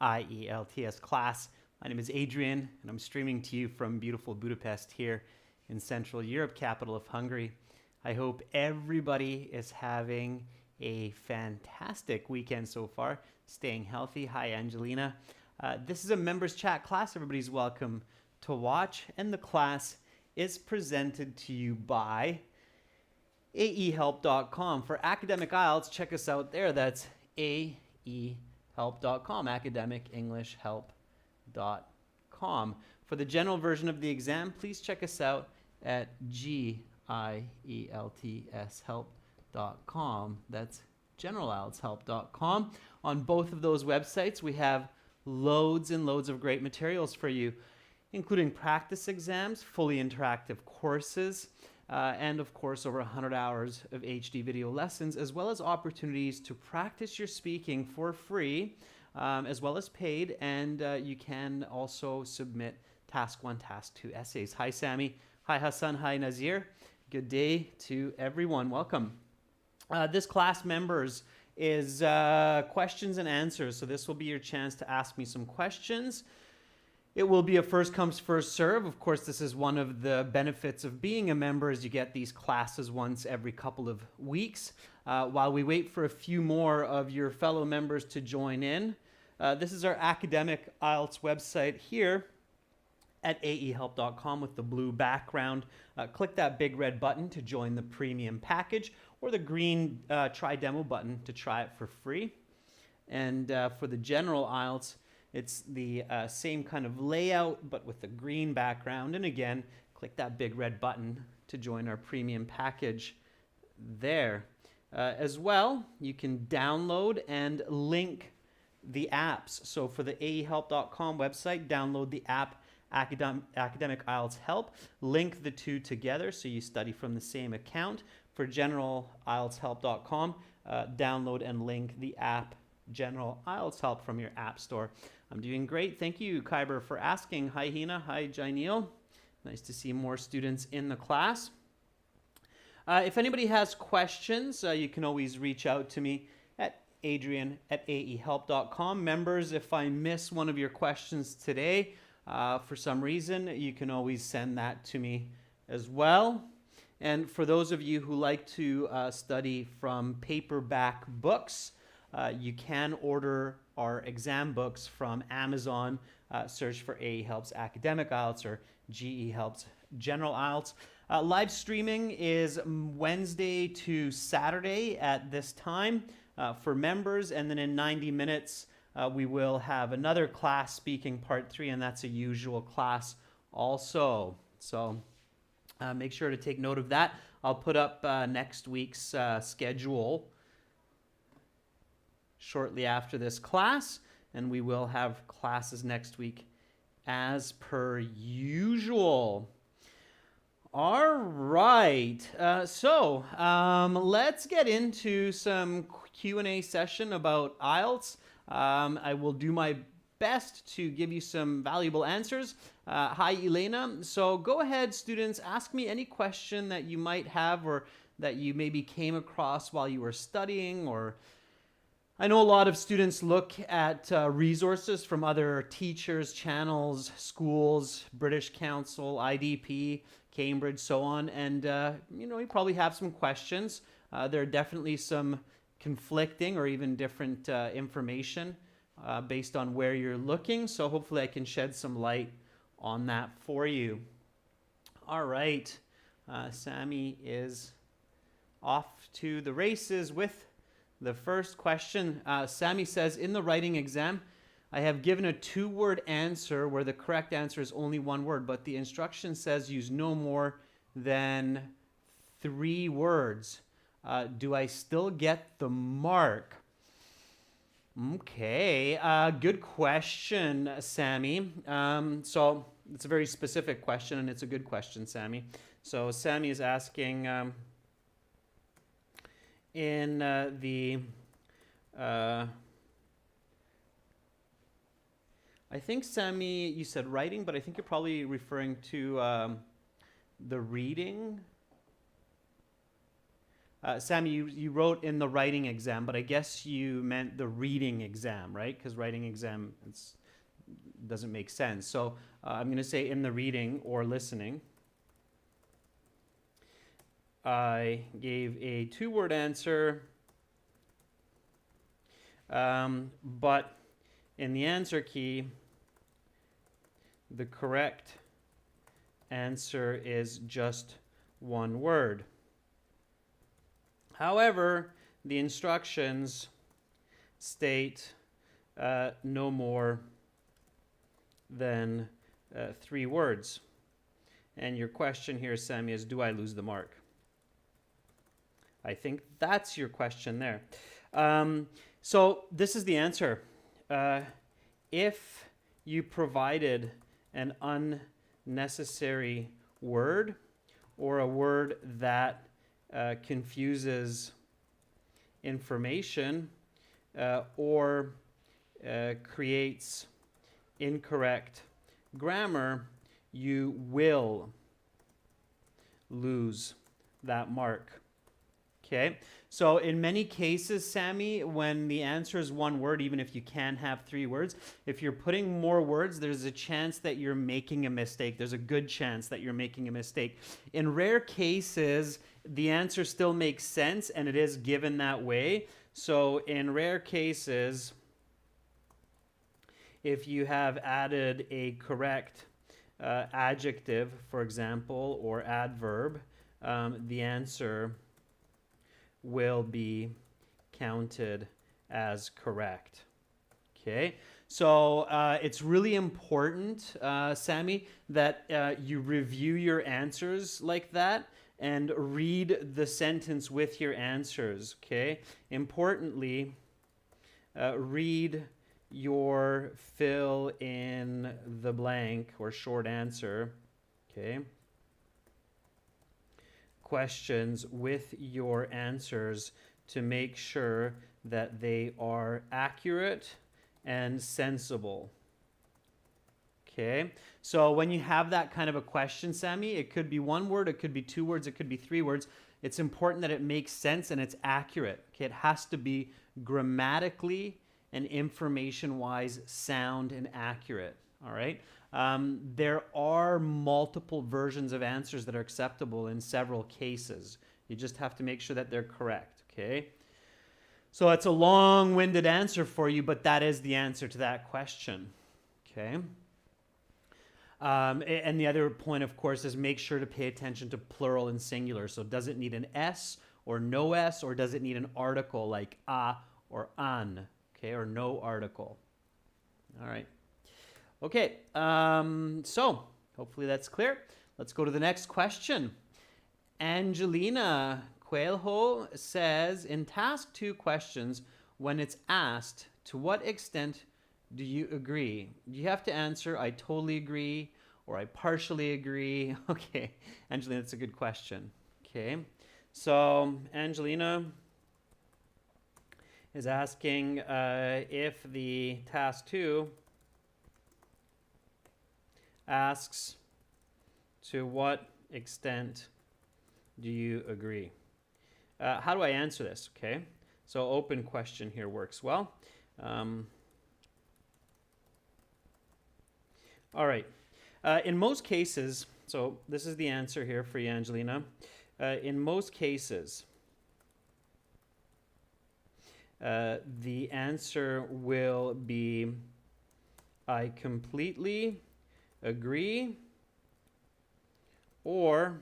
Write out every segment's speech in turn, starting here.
IELTS class. My name is Adrian, and I'm streaming to you from beautiful Budapest here in Central Europe, capital of Hungary. I hope everybody is having a fantastic weekend so far, staying healthy. Hi, Angelina. This is a members chat class. Everybody's welcome to watch, and the class is presented to you by aehelp.com. For academic IELTS, check us out there. That's aehelp.com, academicenglishhelp.com. For the general version of the exam, please check us out at gieltshelp.com. That's generalieltshelp.com. On both of those websites, we have loads and loads of great materials for you, including practice exams, fully interactive courses, and of course over 100 hours of HD video lessons, as well as opportunities to practice your speaking for free, as well as paid, and you can also submit Task 1, Task 2 essays. Hi, Sammy. Hi, Hassan. Hi, Nazir. Good day to everyone. Welcome. This class, members, is questions and answers, so this will be your chance to ask me some questions. It will be a first comes, first serve. Of course, this is one of the benefits of being a member, is you get these classes once every couple of weeks. While we wait for a few more of your fellow members to join in, this is our academic IELTS website here at aehelp.com with the blue background. Click that big red button to join the premium package, or the green try demo button to try it for free. And for the general IELTS, it's the same kind of layout, but with the green background. And again, click that big red button to join our premium package there. As well, you can download and link the apps. So for the aehelp.com website, download the app Academic IELTS Help. Link the two together so you study from the same account. For general IELTShelp.com, download and link the app General IELTS Help from your app store. I'm doing great. Thank you, Kyber, for asking. Hi, Hina. Hi, Jainil. Nice to see more students in the class. If anybody has questions, you can always reach out to me at adrian@aehelp.com. Members, if I miss one of your questions today, for some reason, you can always send that to me as well. And for those of you who like to study from paperback books, you can order our exam books from Amazon. Search for AE Helps Academic IELTS or GE Helps General IELTS. Live streaming is Wednesday to Saturday at this time for members, and then in 90 minutes we will have another class, speaking part 3, and that's a usual class also. So make sure to take note of that. I'll put up next week's schedule shortly after this class, and we will have classes next week as per usual. All right, so let's get into some Q&A session about IELTS. I will do my best to give you some valuable answers. Hi, Elena. So go ahead, students, ask me any question that you might have or that you maybe came across while you were studying. Or I know a lot of students look at resources from other teachers, channels, schools, British Council, IDP, Cambridge, so on, and you probably have some questions. There are definitely some conflicting or even different information based on where you're looking, so hopefully I can shed some light on that for you. All right, Sammy is off to the races with the first question. Sammy says, in the writing exam, I have given a 2-word answer where the correct answer is only 1 word, but the instruction says use no more than 3 words. Do I still get the mark? Okay, good question, Sammy. So it's a very specific question, and it's a good question, Sammy. So Sammy is asking in the I think, Sammy, you said writing, but I think you're probably referring to the reading. Sammy, you wrote in the writing exam, but I guess you meant the reading exam, right? Because writing exam doesn't make sense. So I'm going to say in the reading or listening, I gave a 2-word answer, but in the answer key, the correct answer is just 1 word. However, the instructions state no more than 3 words. And your question here, Sammy, is do I lose the mark? I think that's your question there. So this is the answer. If you provided an unnecessary word or a word that confuses information or creates incorrect grammar, you will lose that mark. Okay, so in many cases, Sammy, when the answer is 1 word, even if you can have 3 words, if you're putting more words, there's a chance that you're making a mistake. There's a good chance that you're making a mistake. In rare cases, the answer still makes sense and it is given that way. So in rare cases, if you have added a correct adjective, for example, or adverb, the answer will be counted as correct. Okay, so it's really important, Sammy, that you review your answers like that and read the sentence with your answers. Okay, importantly, read your fill in the blank or short answer. Okay, questions with your answers to make sure that they are accurate and sensible. Okay, so when you have that kind of a question, Sammy, it could be 1 word, it could be 2 words, it could be 3 words. It's important that it makes sense and it's accurate. Okay, it has to be grammatically and information-wise sound and accurate. All right. There are multiple versions of answers that are acceptable in several cases. You just have to make sure that they're correct, okay? So it's a long-winded answer for you, but that is the answer to that question, okay? And the other point, of course, is make sure to pay attention to plural and singular. So does it need an S or no S, or does it need an article like a or an, okay, or no article? All right. Okay, so hopefully that's clear. Let's go to the next question. Angelina Coelho says, in task 2 questions, when it's asked, to what extent do you agree? You have to answer, I totally agree, or I partially agree. Okay, Angelina, that's a good question. Okay, so Angelina is asking if the task 2 asks, to what extent do you agree? How do I answer this? Okay, so open question here works well. All right. In most cases, so this is the answer here for you, Angelina. In most cases, the answer will be I completely agree or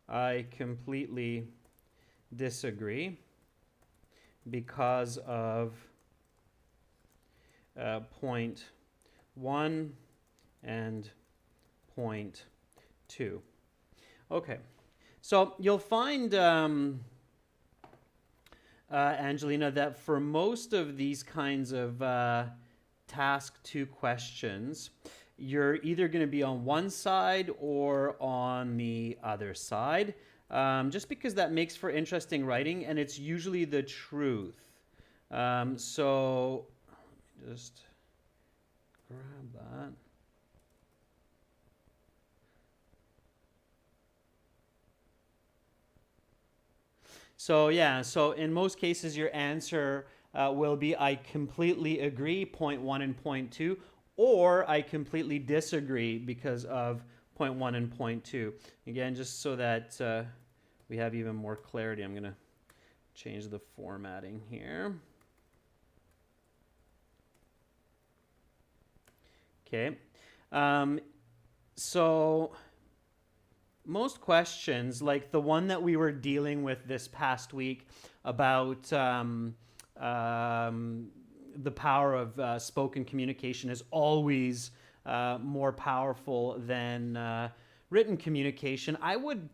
I completely disagree because of point 1 and point 2. Okay, so you'll find, Angelina, that for most of these kinds of task 2 questions, you're either going to be on one side or on the other side, just because that makes for interesting writing, and it's usually the truth. So just grab that. So yeah, so in most cases, your answer will be I completely agree, point one and point two, or I completely disagree because of point one and point two. Again, just so that we have even more clarity, I'm going to change the formatting here. Okay. So most questions, like the one that we were dealing with this past week about the power of spoken communication is always more powerful than written communication, I would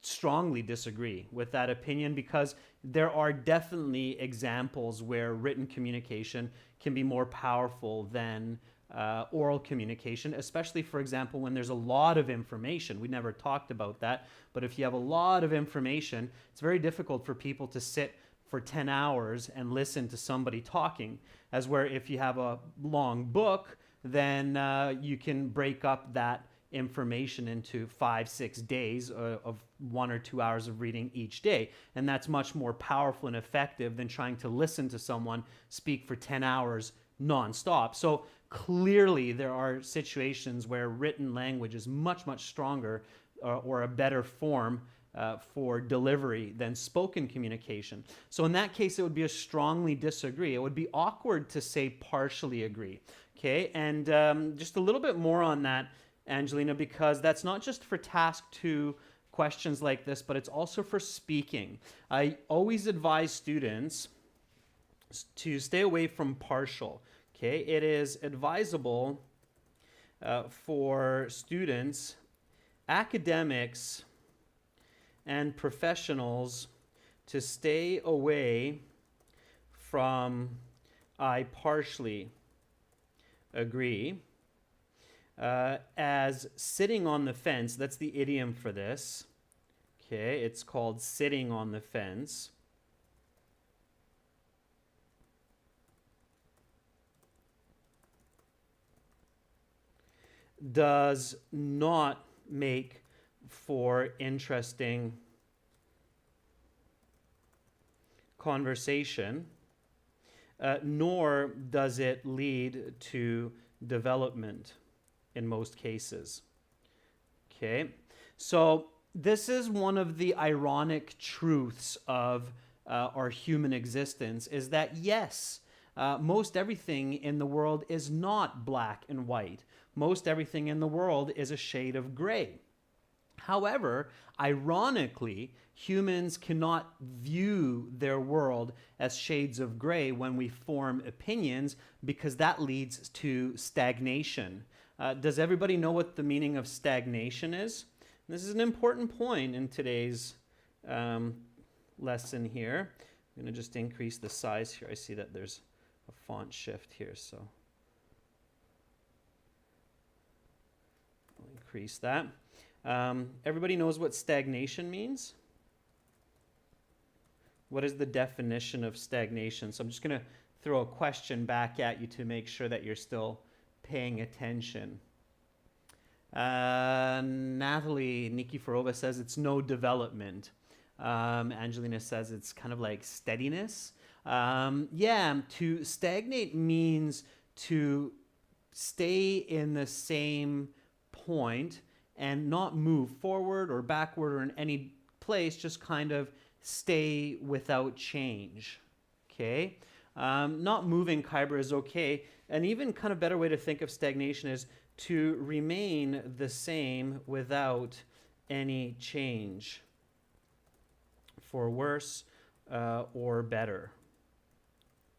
strongly disagree with that opinion because there are definitely examples where written communication can be more powerful than oral communication, especially, for example, when there's a lot of information. We never talked about that, but if you have a lot of information, it's very difficult for people to sit for 10 hours and listen to somebody talking, as where if you have a long book, then you can break up that information into 5-6 days of 1 or 2 hours of reading each day. And that's much more powerful and effective than trying to listen to someone speak for 10 hours nonstop. So clearly there are situations where written language is much, much stronger or a better form for delivery than spoken communication. So in that case, it would be a strongly disagree. It would be awkward to say partially agree. Okay, and just a little bit more on that, Angelina, because that's not just for task 2 questions like this, but it's also for speaking. I always advise students to stay away from partial. Okay, it is advisable for students, academics, and professionals to stay away from I partially agree, as sitting on the fence. That's the idiom for this. Okay, it's called sitting on the fence. Does not make for interesting conversation, nor does it lead to development in most cases. Okay, so this is one of the ironic truths of our human existence, is that yes, most everything in the world is not black and white. Most everything in the world is a shade of gray. However, ironically, humans cannot view their world as shades of gray when we form opinions, because that leads to stagnation. Does everybody know what the meaning of stagnation is? This is an important point in today's lesson here. I'm going to just increase the size here. I see that there's a font shift here, so I'll increase that. Everybody knows what stagnation means? What is the definition of stagnation? So I'm just going to throw a question back at you to make sure that you're still paying attention. Natalie Nikiforova says it's no development. Angelina says it's kind of like steadiness. Yeah, to stagnate means to stay in the same point and not move forward or backward or in any place, just kind of stay without change. Okay? Not moving, Kyber, is okay. An even kind of better way to think of stagnation is to remain the same without any change, for worse or better.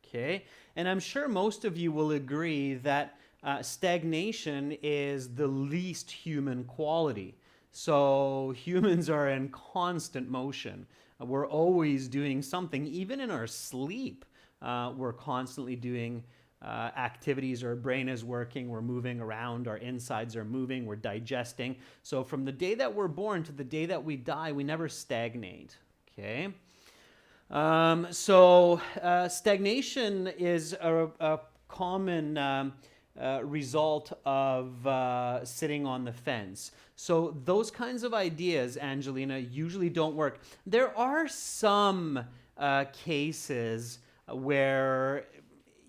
Okay? And I'm sure most of you will agree that stagnation is the least human quality. So humans are in constant motion. We're always doing something. Even in our sleep, we're constantly doing activities. Our brain is working, we're moving around, our insides are moving, we're digesting. So from the day that we're born to the day that we die, we never stagnate. Okay? So stagnation is a common result of sitting on the fence. So those kinds of ideas, Angelina, usually don't work. There are some cases where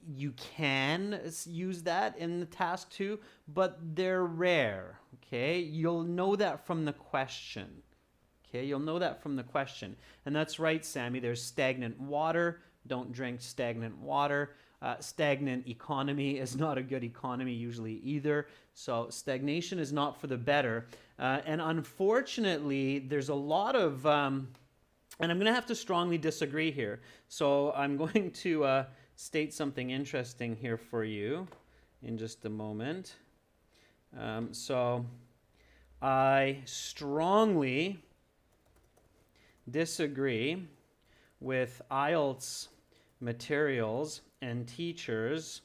you can use that in the task 2, but they're rare, okay? You'll know that from the question. Okay, you'll know that from the question. And that's right, Sammy, there's stagnant water. Don't drink stagnant water. Stagnant economy is not a good economy usually either. So stagnation is not for the better. And unfortunately, there's a lot of, and I'm going to have to strongly disagree here. So I'm going to state something interesting here for you in just a moment. So I strongly disagree with IELTS materials and teachers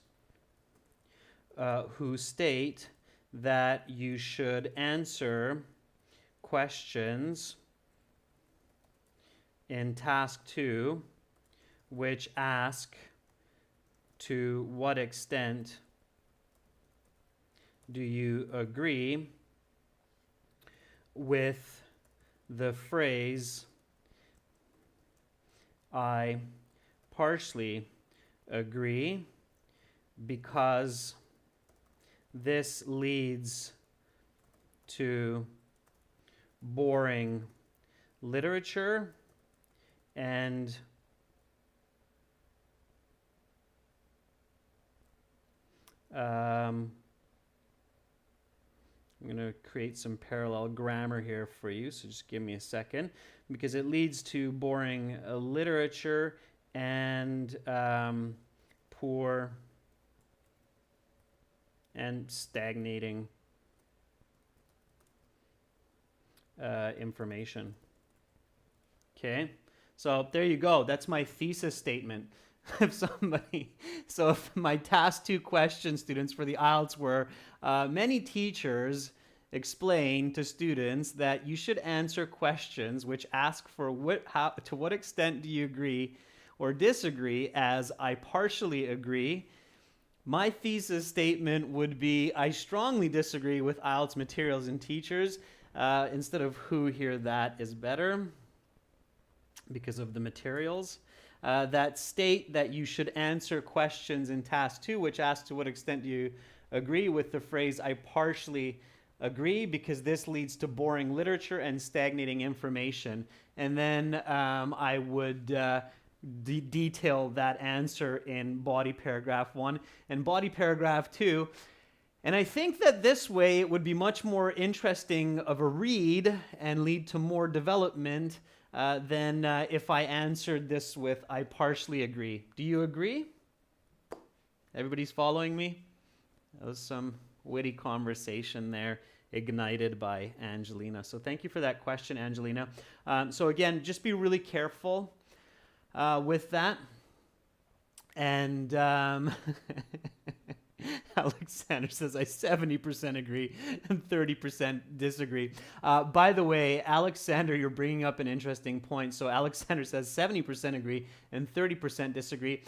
who state that you should answer questions in task 2 which ask to what extent do you agree with the phrase I partially agree, because this leads to boring literature and I'm going to create some parallel grammar here for you, so just give me a second, because it leads to boring literature and poor and stagnating information. Okay, so there you go. That's my thesis statement. If somebody, so if my task 2 question, students, for the IELTS were many teachers explain to students that you should answer questions which ask for to what extent do you agree or disagree as I partially agree. My thesis statement would be I strongly disagree with IELTS materials and teachers. Instead of who here, that is better because of the materials. That state that you should answer questions in task 2 which ask to what extent do you agree with the phrase I partially agree, because this leads to boring literature and stagnating information. And then I would detail that answer in body paragraph 1 and body paragraph 2. And I think that this way it would be much more interesting of a read and lead to more development than if I answered this with I partially agree. Do you agree? Everybody's following me? That was some witty conversation there ignited by Angelina. So thank you for that question, Angelina. So again, just be really careful with that. And Alexander says, I 70% agree and 30% disagree. By the way, Alexander, you're bringing up an interesting point. So Alexander says 70% agree and 30% disagree.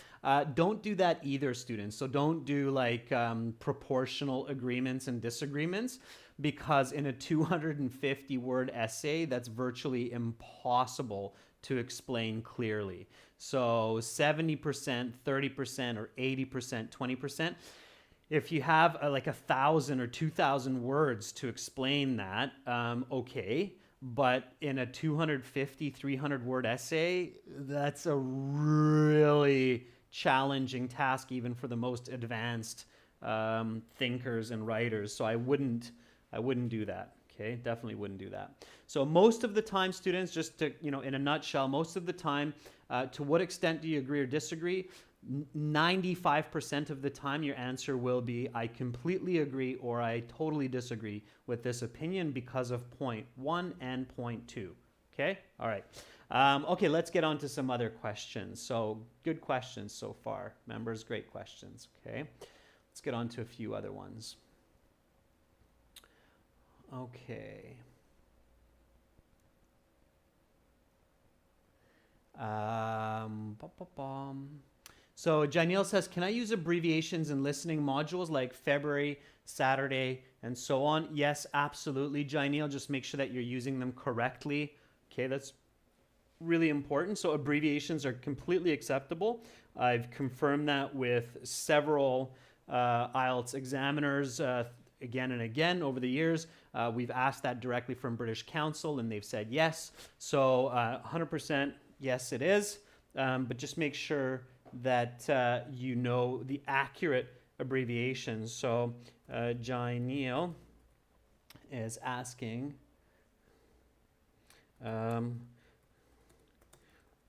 Don't do that either, students. So don't do like proportional agreements and disagreements, because in a 250-word essay, that's virtually impossible to explain clearly. So 70%, 30%, or 80%, 20%. If you have like 1,000 or 2,000 words to explain that, okay. But in a 250, 300-word essay, that's a really challenging task, even for the most advanced thinkers and writers. So I wouldn't do that. Okay, definitely wouldn't do that. So most of the time, students, just to, in a nutshell, most of the time, to what extent do you agree or disagree? 95% of the time, your answer will be, I completely agree or I totally disagree with this opinion because of point 1 and point 2. Okay, all right. Okay, let's get on to some other questions. So good questions so far. Members, great questions. Okay, let's get on to a few other ones. Okay. So Janelle says, can I use abbreviations in listening modules like February, Saturday, and so on? Yes, absolutely, Janelle. Just make sure that you're using them correctly. Okay, that's really important. So abbreviations are completely acceptable. I've confirmed that with several IELTS examiners again and again over the years. We've asked that directly from British Council and they've said yes. So 100% yes it is. But just make sure that you know the accurate abbreviations. So Jai Neal is asking,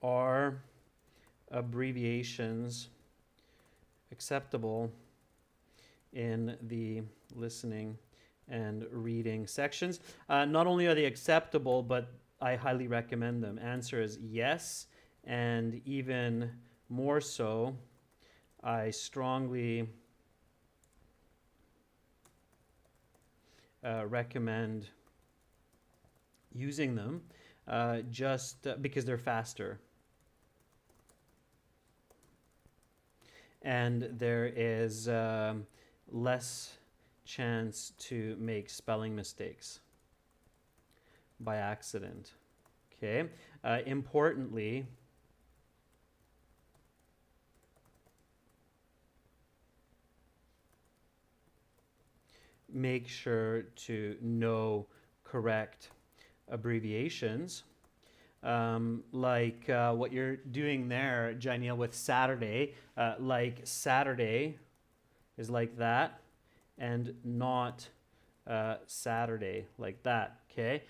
are abbreviations acceptable in the listening and reading sections? Not only are they acceptable, but I highly recommend them. Answer is yes, and even more so, I strongly recommend using them just because they're faster. And there is less chance to make spelling mistakes by accident. Okay. Importantly, make sure to know correct abbreviations. Like what you're doing there, Janelle, with Saturday, like Saturday is like that, and not Saturday like that, okay?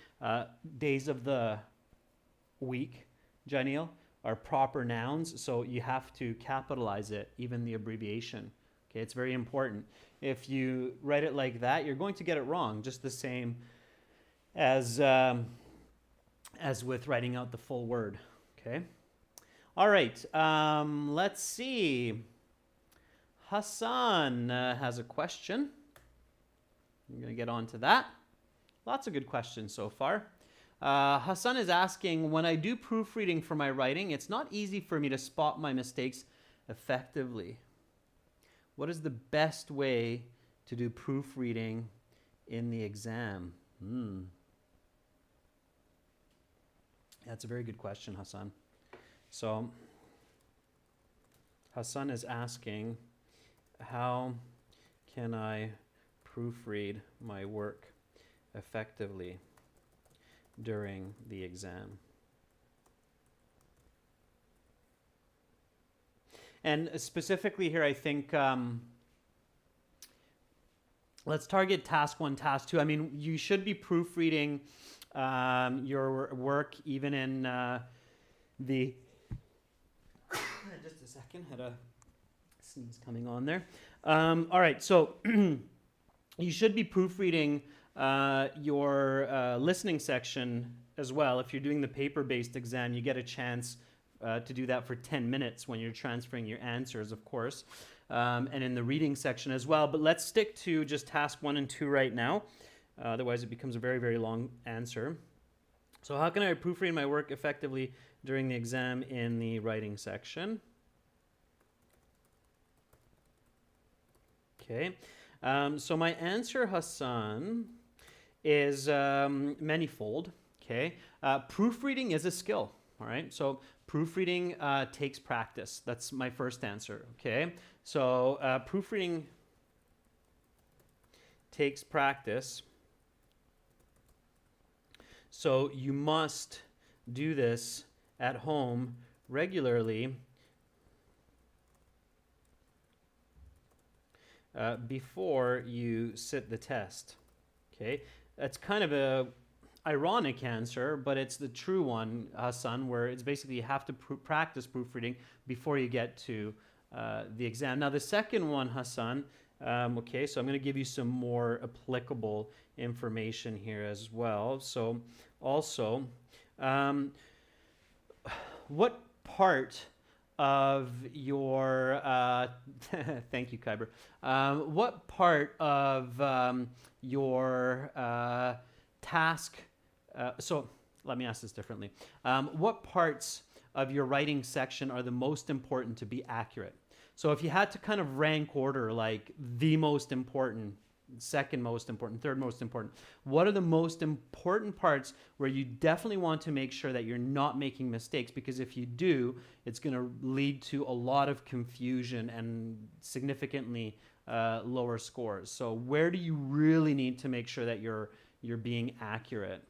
Days of the week, Janelle, are proper nouns, so you have to capitalize it, even the abbreviation, okay? It's very important. If you write it like that, you're going to get it wrong, just the same as with writing out the full word, okay? All right, let's see. Hassan has a question. I'm going to get on to that. Lots of good questions so far. Hassan is asking, when I do proofreading for my writing, it's not easy for me to spot my mistakes effectively. What is the best way to do proofreading in the exam? That's a very good question, Hassan. So Hassan is asking, how can I proofread my work effectively during the exam? And specifically here, I think let's target task 1, task 2. I mean, you should be proofreading your work even in the just a second, had a sneeze coming on there. All right, so you should be proofreading your listening section as well. If you're doing the paper-based exam, you get a chance to do that for 10 minutes when you're transferring your answers, of course, and in the reading section as well. But let's stick to just task 1 and 2 right now. Otherwise, it becomes a very, very long answer. So how can I proofread my work effectively during the exam in the writing section? Okay. So my answer, Hassan, is manifold. Okay. Proofreading is a skill. All right. So proofreading takes practice. That's my first answer. Okay. So proofreading takes practice. So you must do this at home regularly before you sit the test. Okay, that's kind of a ironic answer, but it's the true one, Hassan, where it's basically you have to practice proofreading before you get to the exam. Now the second one, Hassan, okay, so I'm going to give you some more applicable information here as well. So also, what part of your thank you, Kyber. What part of your task? So let me ask this differently. What parts of your writing section are the most important to be accurate? So if you had to kind of rank order, like the most important, second most important, third most important, what are the most important parts where you definitely want to make sure that you're not making mistakes? Because if you do, it's going to lead to a lot of confusion and significantly lower scores. So where do you really need to make sure that you're being accurate?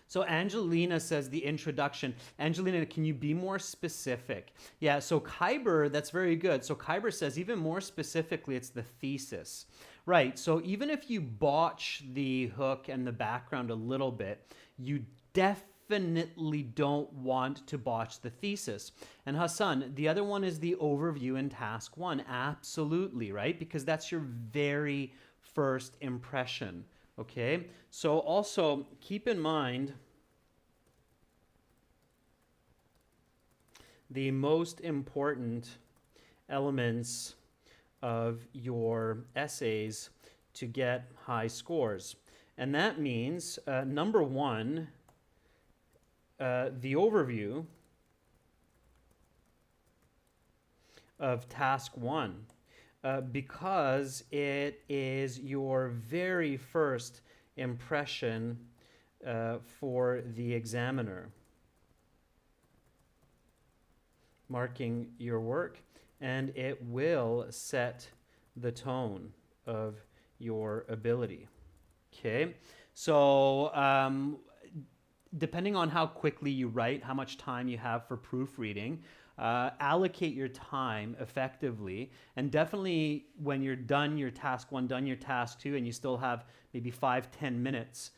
So Angelina says the introduction. Angelina, can you be more specific? Yeah, so Kyber, that's very good. So Kyber says even more specifically, it's the thesis. Right, so even if you botch the hook and the background a little bit, you definitely don't want to botch the thesis. And Hassan, the other one is the overview in task 1. Absolutely, right? Because that's your very first impression. Okay, so also keep in mind the most important elements of your essays to get high scores. And that means, number one, the overview of task 1. Because it is your very first impression for the examiner, marking your work, and it will set the tone of your ability. Okay, so depending on how quickly you write, how much time you have for proofreading, allocate your time effectively, and definitely when you're done your task 1, done your task 2, and you still have maybe 5-10 minutes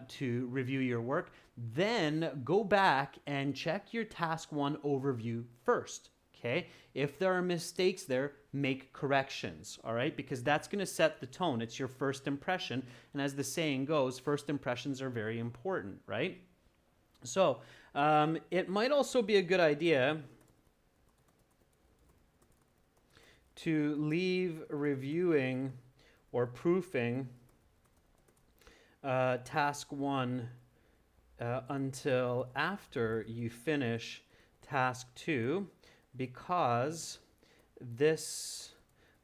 to review your work, then go back and check your task 1 overview first. Okay, if there are mistakes there, make corrections, all right, because that's going to set the tone. It's your first impression, and as the saying goes, first impressions are very important, right? So it might also be a good idea to leave reviewing or proofing task 1 until after you finish task 2, because this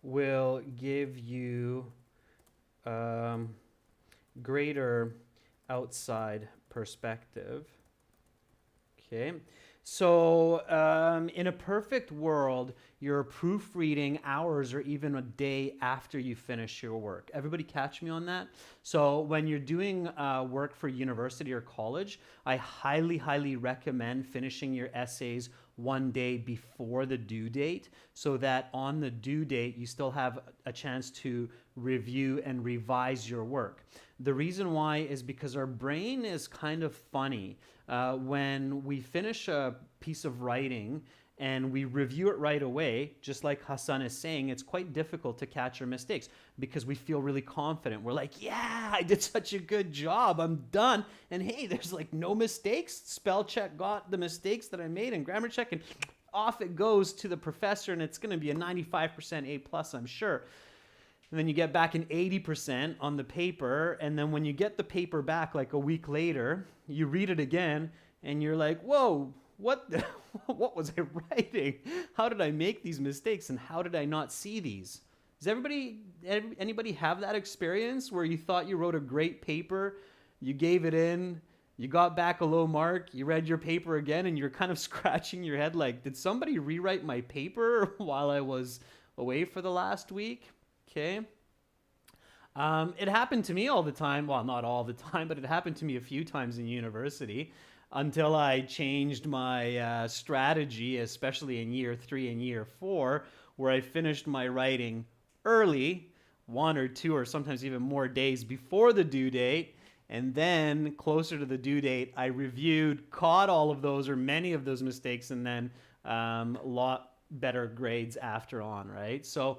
will give you greater outside perspective. Okay, so in a perfect world, your proofreading hours are even a day after you finish your work. Everybody catch me on that? So when you're doing work for university or college, I highly, highly recommend finishing your essays one day before the due date, so that on the due date, you still have a chance to review and revise your work. The reason why is because our brain is kind of funny. When we finish a piece of writing and we review it right away, just like Hassan is saying, it's quite difficult to catch our mistakes because we feel really confident. We're like, yeah, I did such a good job. I'm done. And hey, there's like no mistakes. Spell check got the mistakes that I made, and grammar check, and off it goes to the professor, and it's going to be a 95% A+, I'm sure. And then you get back an 80% on the paper, and then when you get the paper back like a week later, you read it again, and you're like, whoa, what was I writing? How did I make these mistakes, and how did I not see these? Does anybody have that experience where you thought you wrote a great paper, you gave it in, you got back a low mark, you read your paper again, and you're kind of scratching your head like, did somebody rewrite my paper while I was away for the last week? Okay. It happened to me all the time. Well, not all the time, but it happened to me a few times in university until I changed my strategy, especially in year 3 and year 4, where I finished my writing early, 1 or 2 or sometimes even more days before the due date. And then closer to the due date, I reviewed, caught all of those or many of those mistakes, and then a lot better grades after on, right? So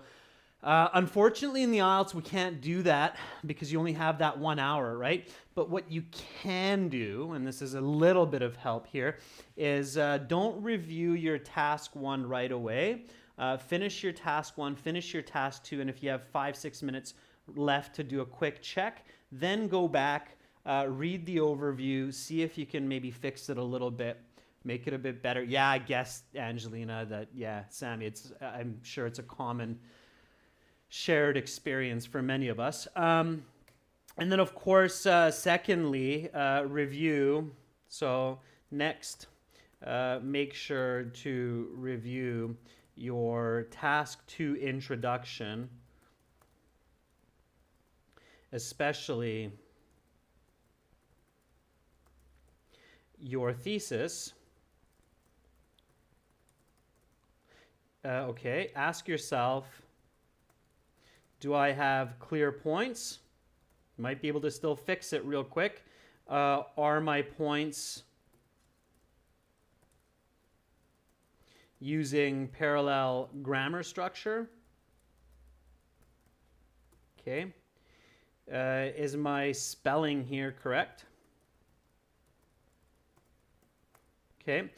unfortunately, in the IELTS, we can't do that because you only have that 1 hour, right? But what you can do, and this is a little bit of help here, is don't review your task 1 right away. Finish your task 1, finish your task 2, and if you have 5-6 minutes left to do a quick check, then go back, read the overview, see if you can maybe fix it a little bit make it a bit better. Yeah, I guess, Angelina, that, yeah, Sammy, I'm sure it's a common shared experience for many of us. And then, of course, secondly, review. So next, make sure to review your Task 2 introduction, especially your thesis. Okay, ask yourself, do I have clear points? You might be able to still fix it real quick. Are my points using parallel grammar structure? Okay. Is my spelling here correct? Okay.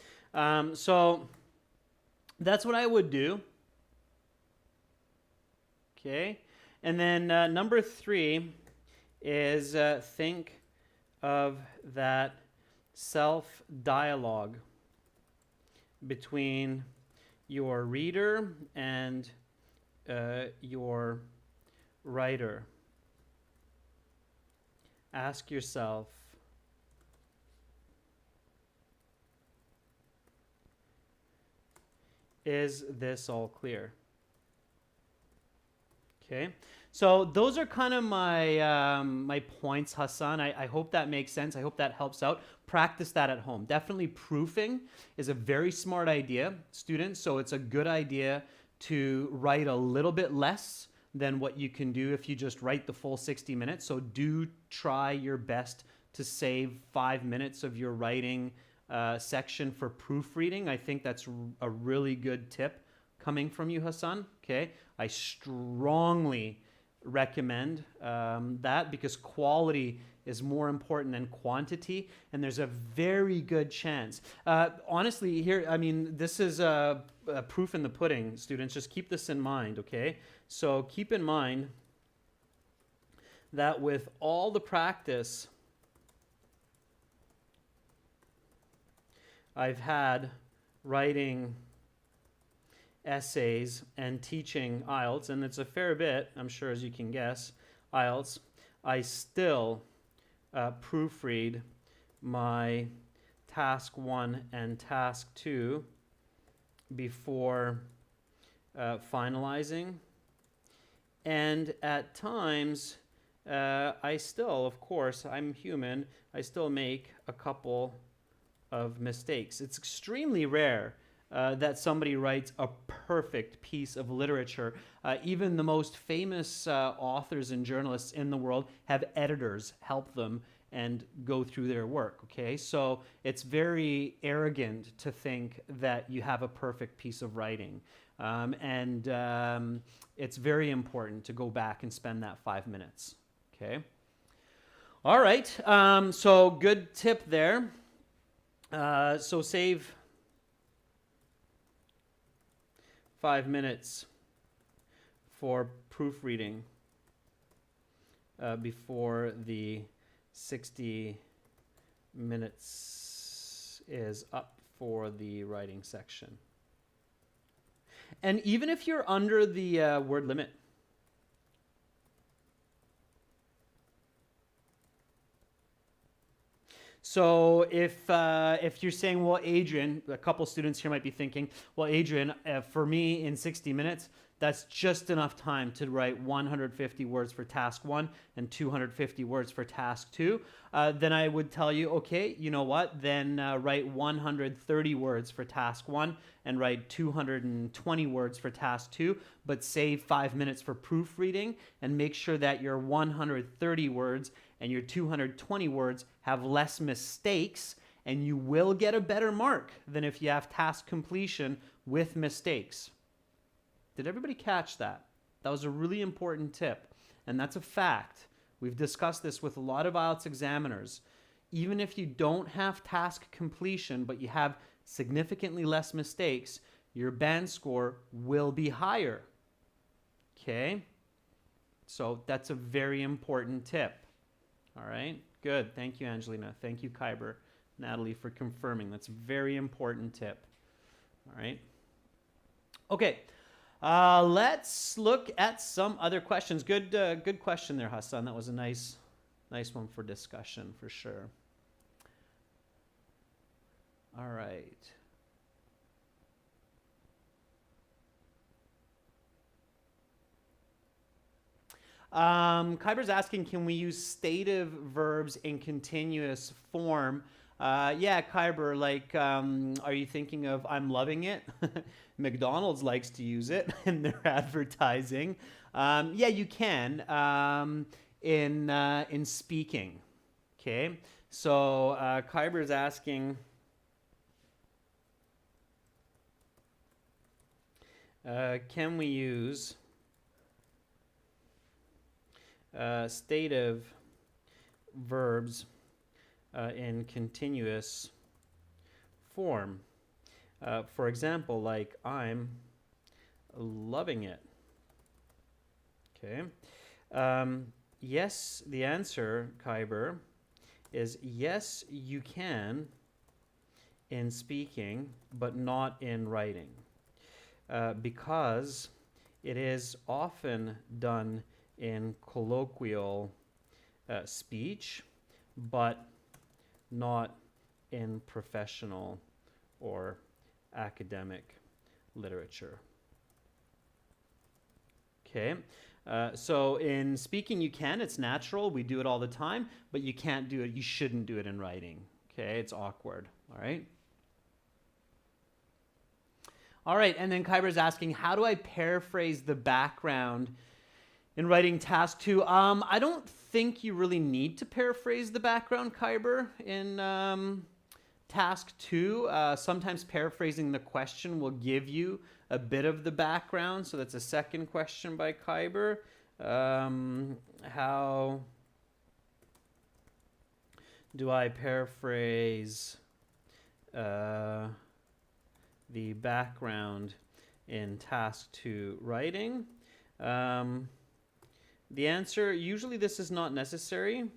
So that's what I would do. Okay. And then number 3 is think of that self-dialogue between your reader and your writer. Ask yourself, is this all clear? Okay, so those are kind of my my points, Hassan. I hope that makes sense. I hope that helps out. Practice that at home. Definitely proofing is a very smart idea, students. So it's a good idea to write a little bit less than what you can do if you just write the full 60 minutes. So do try your best to save 5 minutes of your writing section for proofreading. I think that's a really good tip coming from you, Hassan. Okay, I strongly recommend that, because quality is more important than quantity, and there's a very good chance. Honestly, here, I mean, this is a proof in the pudding, students. Just keep this in mind, okay? So keep in mind that with all the practice I've had writing essays and teaching IELTS, and it's a fair bit, I'm sure, as you can guess, IELTS, I still proofread my task 1 and task 2 before finalizing. And at times, I still, of course, I'm human, I still make a couple of mistakes. It's extremely rare that somebody writes a perfect piece of literature. Even the most famous authors and journalists in the world have editors help them and go through their work, okay? So it's very arrogant to think that you have a perfect piece of writing. It's very important to go back and spend that 5 minutes, okay? All right, so good tip there. So save 5 minutes for proofreading before the 60 minutes is up for the writing section. And even if you're under the word limit, so if you're saying, well, Adrian, a couple students here might be thinking, well, Adrian, for me in 60 minutes, that's just enough time to write 150 words for task 1 and 250 words for task 2. Then I would tell you, okay, you know what? Then write 130 words for task 1 and write 220 words for task 2, but save 5 minutes for proofreading, and make sure that your 130 words and your 220 words have less mistakes, and you will get a better mark than if you have task completion with mistakes. Did everybody catch that? That was a really important tip, and that's a fact. We've discussed this with a lot of IELTS examiners. Even if you don't have task completion, but you have significantly less mistakes, your band score will be higher. Okay? So that's a very important tip. All right? Good. Thank you, Angelina. Thank you, Kyber. Natalie, for confirming. That's a very important tip. All right. Okay. Let's look at some other questions. Good question there, Hassan. That was a nice one for discussion for sure. All right. Kyber's asking, can we use stative verbs in continuous form? Yeah, Kyber, like, are you thinking of I'm loving it? McDonald's likes to use it in their advertising. Yeah, you can in speaking. Okay, so Kyber's asking, can we use stative verbs in continuous form? For example, like I'm loving it. Okay. Yes, the answer, Kyber, is yes, you can in speaking, but not in writing. Because it is often done in colloquial speech, but not in professional or academic literature. Okay, so in speaking you can, it's natural, we do it all the time, but you can't do it, you shouldn't do it in writing. Okay, it's awkward, all right? All right, and then Kyber's asking, how do I paraphrase the background in writing task 2? I don't think you really need to paraphrase the background, Kyber, in task 2. Sometimes paraphrasing the question will give you a bit of the background. So that's a second question by Kyber. How do I paraphrase the background in task 2 writing? The answer, usually this is not necessary.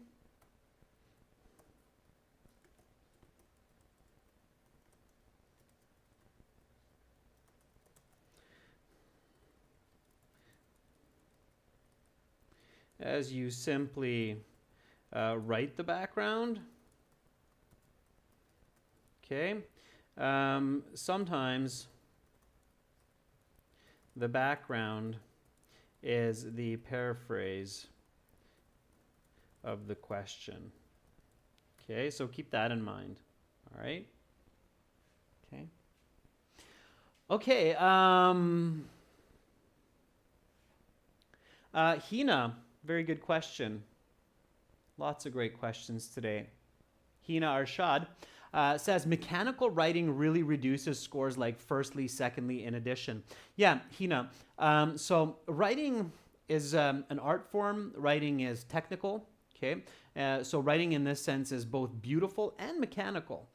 As you simply write the background. Okay. Sometimes the background is the paraphrase of the question. Okay, so keep that in mind. All right. Okay. Okay. Hina, very good question. Lots of great questions today. Hina Arshad says, mechanical writing really reduces scores like firstly, secondly, in addition. Yeah, Hina. So writing is an art form. Writing is technical. Okay. So writing in this sense is both beautiful and mechanical.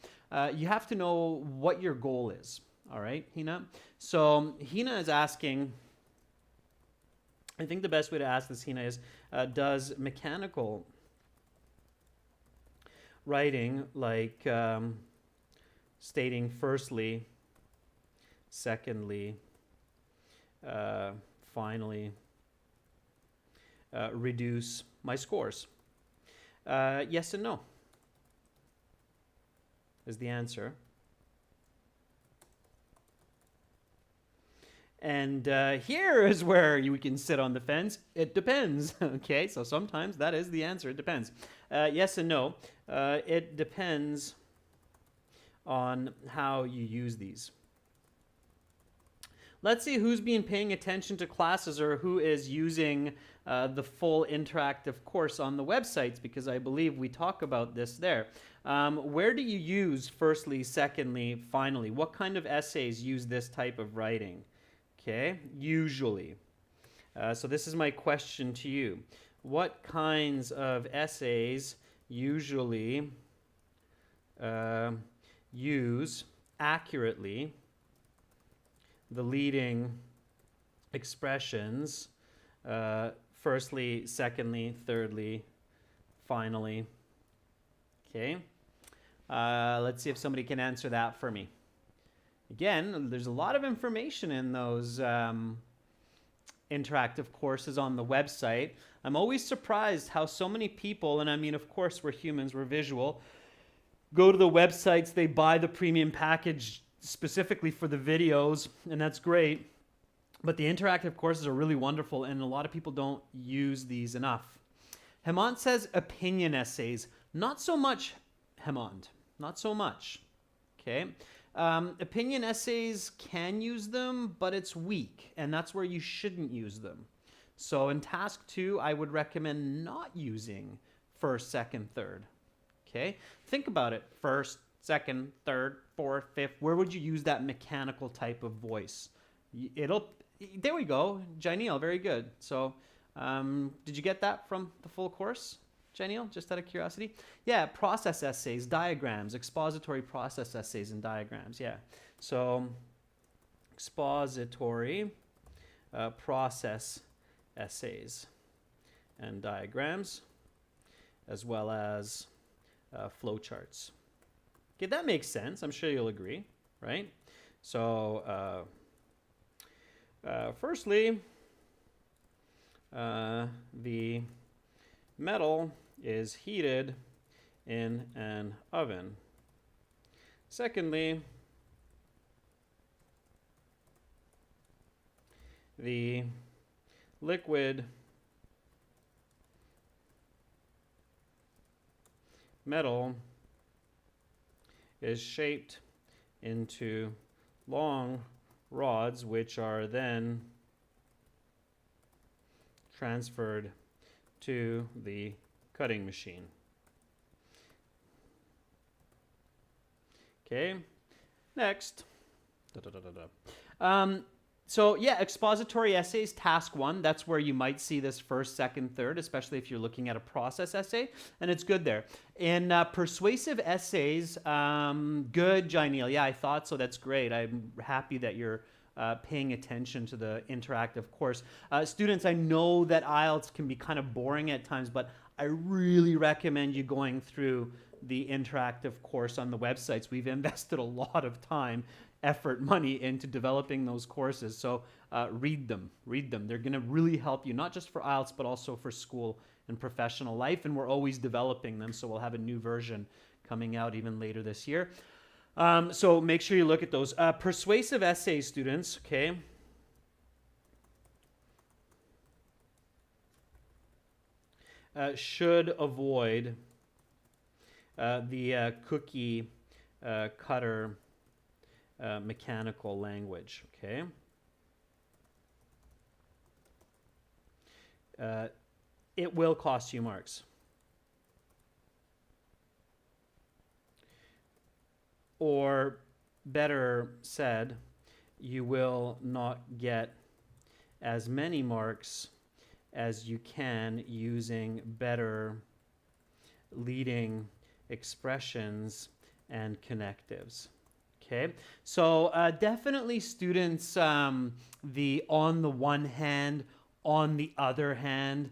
You have to know what your goal is. All right, Hina. So Hina is asking, I think the best way to ask this, Hina, is does mechanical writing, like stating firstly, secondly, finally, reduce my scores? Yes and no is the answer. And here is where we can sit on the fence. It depends. Okay, so sometimes that is the answer. It depends. Yes and no. It depends on how you use these. Let's see who's been paying attention to classes or who is using the full interactive course on the websites, because I believe we talk about this there. Where do you use firstly, secondly, finally? What kind of essays use this type of writing? Okay, usually. So this is my question to you. What kinds of essays usually use accurately the leading expressions, firstly, secondly, thirdly, finally? Okay. Let's see if somebody can answer that for me. Again, there's a lot of information in those interactive courses on the website. I'm always surprised how so many people, and I mean, of course, we're humans, we're visual, go to the websites, they buy the premium package specifically for the videos, and that's great. But the interactive courses are really wonderful, and a lot of people don't use these enough. Hemant says opinion essays. Not so much, Hemant. Not so much. Okay. Opinion essays can use them, but it's weak, and that's where you shouldn't use them. So in task 2, I would recommend not using first, second, third. Okay. Think about it. First, second, third, fourth, fifth. Where would you use that mechanical type of voice? There we go. Janelle, very good. So did you get that from the full course, Janelle, just out of curiosity? Yeah, process essays, diagrams, expository process essays and diagrams. Yeah. So expository process essays and diagrams, as well as flowcharts. Okay, that makes sense. I'm sure you'll agree, right? So firstly, the metal is heated in an oven. Secondly, the liquid metal is shaped into long rods, which are then transferred to the cutting machine. Okay, next. So yeah, expository essays, task 1, that's where you might see this first, second, third, especially if you're looking at a process essay, and it's good there. In persuasive essays, good, Janelle. Yeah, I thought so. That's great. I'm happy that you're paying attention to the interactive course. Students, I know that IELTS can be kind of boring at times, but I really recommend you going through the interactive course on the websites. We've invested a lot of time, effort, money into developing those courses. So read them. They're going to really help you, not just for IELTS, but also for school and professional life. And we're always developing them. So we'll have a new version coming out even later this year. So make sure you look at those. Persuasive essays, students, okay? Should avoid the cookie cutter mechanical language, okay? It will cost you marks. Or better said, you will not get as many marks as you can using better leading expressions and connectives. Okay, so definitely students, the on the one hand, on the other hand,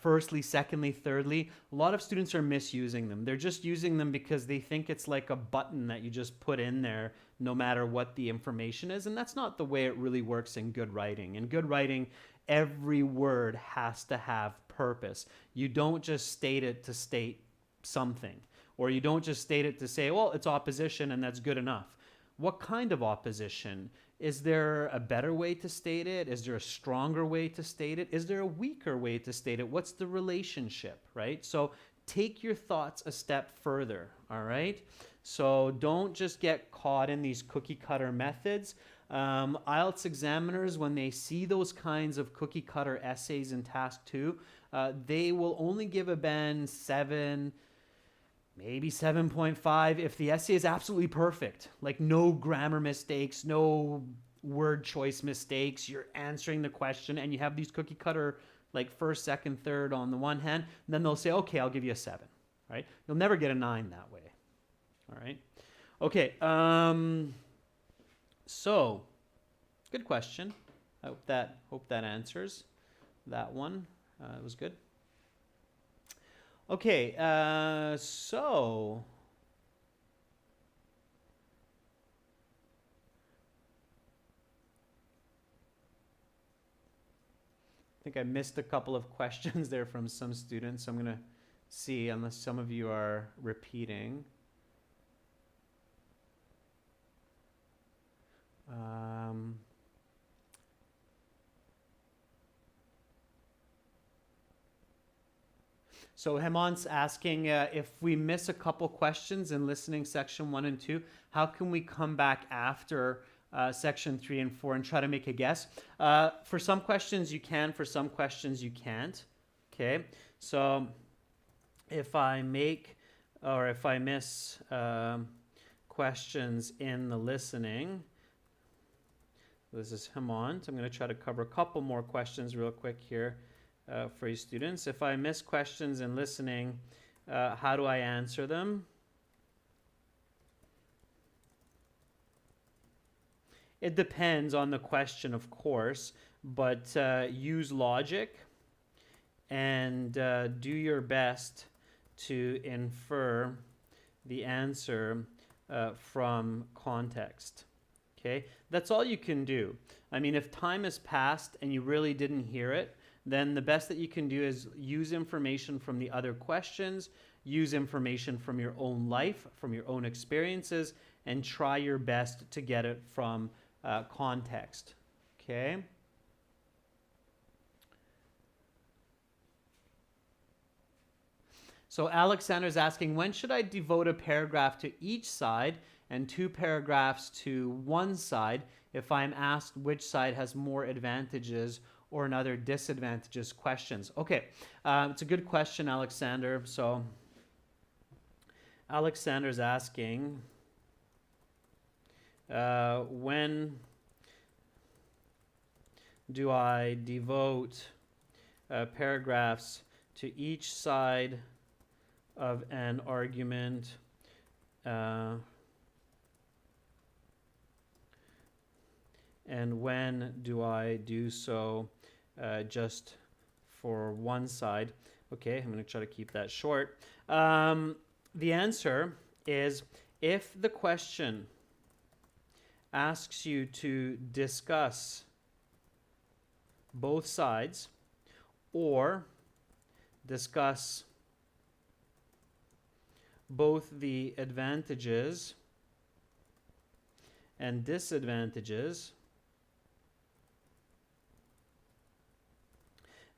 firstly, secondly, thirdly, a lot of students are misusing them. They're just using them because they think it's like a button that you just put in there no matter what the information is, and that's not the way it really works in good writing. In good writing, every word has to have purpose. You don't just state it to state something, or you don't just state it to say, well, it's opposition and that's good enough. What kind of opposition? Is there a better way to state it? Is there a stronger way to state it? Is there a weaker way to state it? What's the relationship, right? So take your thoughts a step further, all right? So don't just get caught in these cookie cutter methods. IELTS examiners, when they see those kinds of cookie cutter essays in task 2, they will only give a band 7, maybe 7.5 if the essay is absolutely perfect, like no grammar mistakes, no word choice mistakes, you're answering the question, and you have these cookie cutter like first, second, third on the one hand, and then they'll say, okay, I'll give you a 7, right? You'll never get a 9 that way, all right? Okay, so good question. I hope that answers that one. It was good. Okay, so think I missed a couple of questions there from some students. I'm going to see, unless some of you are repeating. So Hemont's asking if we miss a couple questions in listening section 1 and 2, how can we come back after section 3 and 4 and try to make a guess? For some questions you can, for some questions you can't. Okay, so if I miss questions in the listening, this is Hemont. I'm going to try to cover a couple more questions real quick here for you students. If I miss questions in listening, how do I answer them? It depends on the question, of course, but use logic and do your best to infer the answer from context. Okay, that's all you can do. I mean, if time has passed and you really didn't hear it, then the best that you can do is use information from the other questions, use information from your own life, from your own experiences, and try your best to get it from context. Okay? So Alexander's asking, when should I devote a paragraph to each side and 2 paragraphs to one side if I'm asked which side has more advantages or another disadvantages questions? Okay, it's a good question, Alexander. So Alexander's asking, when do I devote paragraphs to each side of an argument and when do I do so just for one side? Okay, I'm going to try to keep that short. The answer is, if the question asks you to discuss both sides or discuss both the advantages and disadvantages,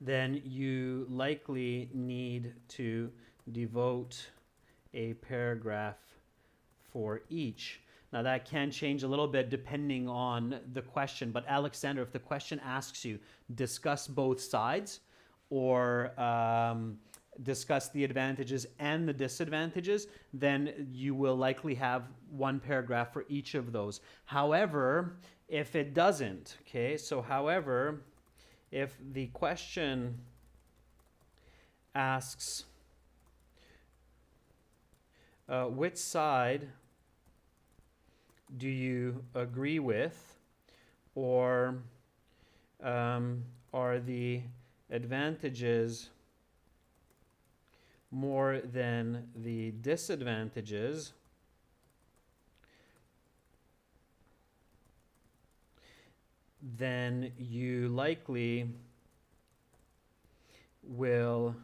then you likely need to devote a paragraph for each. Now that can change a little bit depending on the question, but Alexander, if the question asks you discuss both sides or discuss the advantages and the disadvantages, then you will likely have one paragraph for each of those. However, if it doesn't, okay, so however, if the question asks which side do you agree with, or are the advantages more than the disadvantages, then you likely will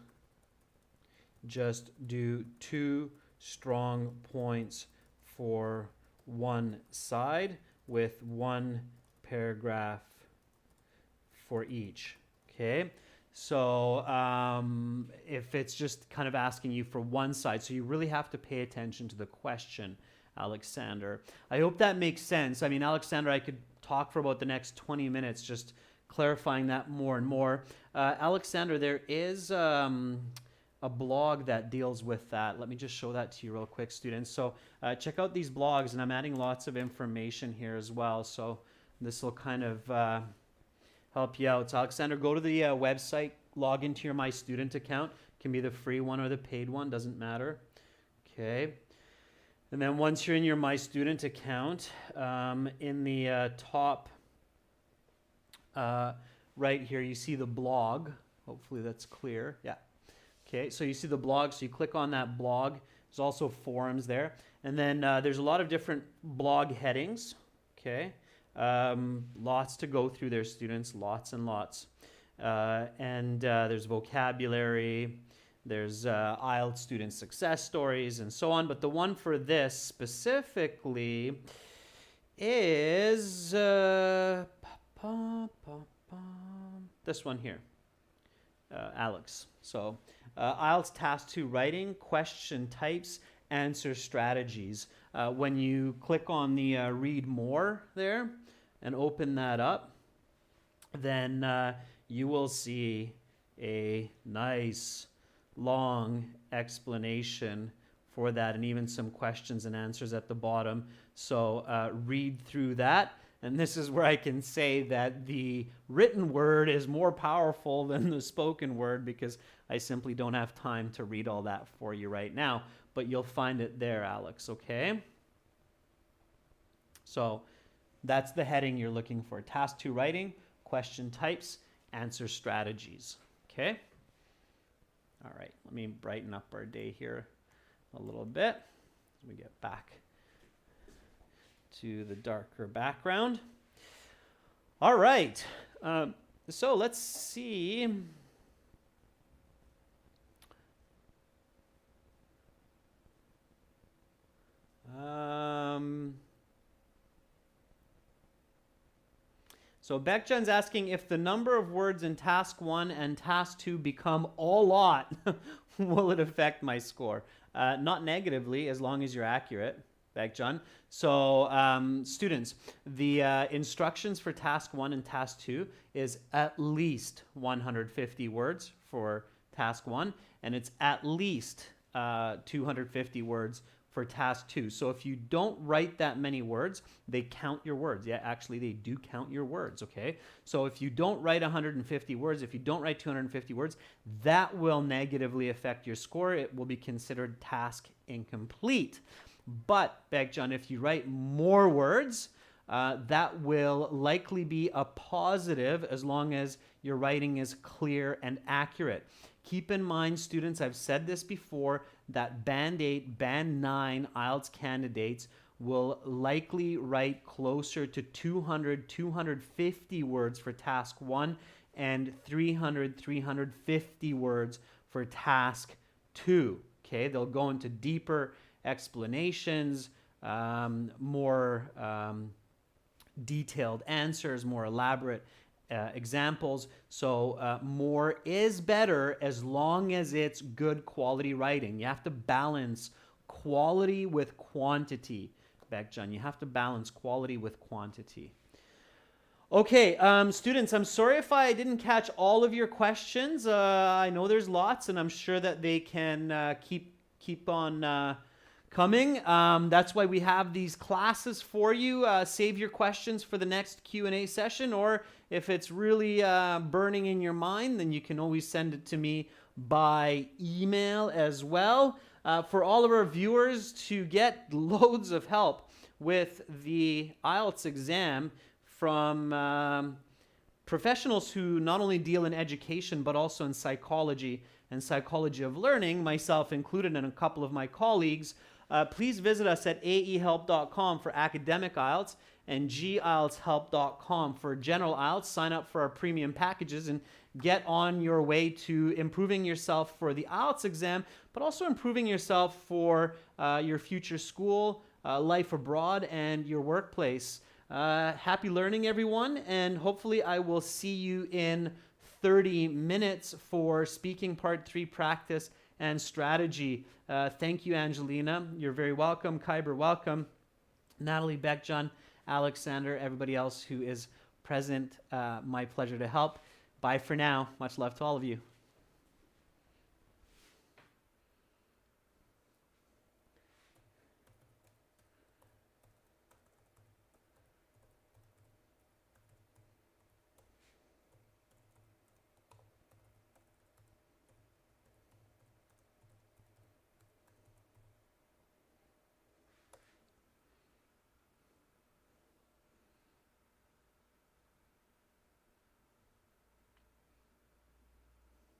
just do 2 strong points for one side with 1 paragraph for each. Okay, so if it's just kind of asking you for one side, so you really have to pay attention to the question, Alexander. I hope that makes sense. I mean, Alexander, I could talk for about the next 20 minutes just clarifying that more and more. Alexander, there is a blog that deals with that. Let me just show that to you real quick, students. So check out these blogs, and I'm adding lots of information here as well. So this will kind of help you out. So Alexander, go to the website, log into your My Student account. It can be the free one or the paid one, doesn't matter. Okay. And then once you're in your My Student account, in the top right here, you see the blog. Hopefully that's clear. Yeah. Okay, so you see the blog, so you click on that blog. There's also forums there. And then there's a lot of different blog headings. Okay, lots to go through there, students, lots and lots. And there's vocabulary, there's IELTS student success stories, and so on. But the one for this specifically is this one here, Alex. So IELTS Task 2 Writing, Question Types, Answer Strategies. When you click on the Read More there and open that up, then you will see a nice long explanation for that, and even some questions and answers at the bottom. So read through that. And this is where I can say that the written word is more powerful than the spoken word, because I simply don't have time to read all that for you right now. But you'll find it there, Alex, okay? So that's the heading you're looking for. Task 2 Writing, Question Types, Answer Strategies, okay? All right, let me brighten up our day here a little bit as we get back to the darker background. All right, so let's see. So Beckjan's asking, if the number of words in task 1 and task 2 become a lot, will it affect my score? Not negatively, as long as you're accurate, Beckjan. So students, the instructions for task 1 and task 2 is at least 150 words for task 1, and it's at least 250 words for task 2. So if you don't write that many words, they count your words. Yeah, actually they do count your words, okay? So if you don't write 150 words, if you don't write 250 words, that will negatively affect your score. It will be considered task incomplete. But, Beckjan, if you write more words, that will likely be a positive as long as your writing is clear and accurate. Keep in mind, students, I've said this before, that Band 8, Band 9 IELTS candidates will likely write closer to 200, 250 words for task 1 and 300, 350 words for task 2. Okay, they'll go into deeper explanations, more detailed answers, more elaborate examples. So more is better as long as it's good quality writing. You have to balance quality with quantity, Beckjan. You have to balance quality with quantity. Okay, students, I'm sorry if I didn't catch all of your questions. I know there's lots, and I'm sure that they can keep on coming. That's why we have these classes for you. Save your questions for the next Q&A session, or if it's really burning in your mind, then you can always send it to me by email as well. For all of our viewers, to get loads of help with the IELTS exam from professionals who not only deal in education but also in psychology and psychology of learning, myself included and a couple of my colleagues, please visit us at aehelp.com for academic IELTS and gieltshelp.com for general IELTS. Sign up for our premium packages and get on your way to improving yourself for the IELTS exam, but also improving yourself for your future school, life abroad, and your workplace. Happy learning, everyone, and hopefully I will see you in 30 minutes for speaking part 3 practice and strategy. Thank you, Angelina. You're very welcome. Kyber, welcome. Natalie, Beckjan, Alexander, everybody else who is present, my pleasure to help. Bye for now. Much love to all of you.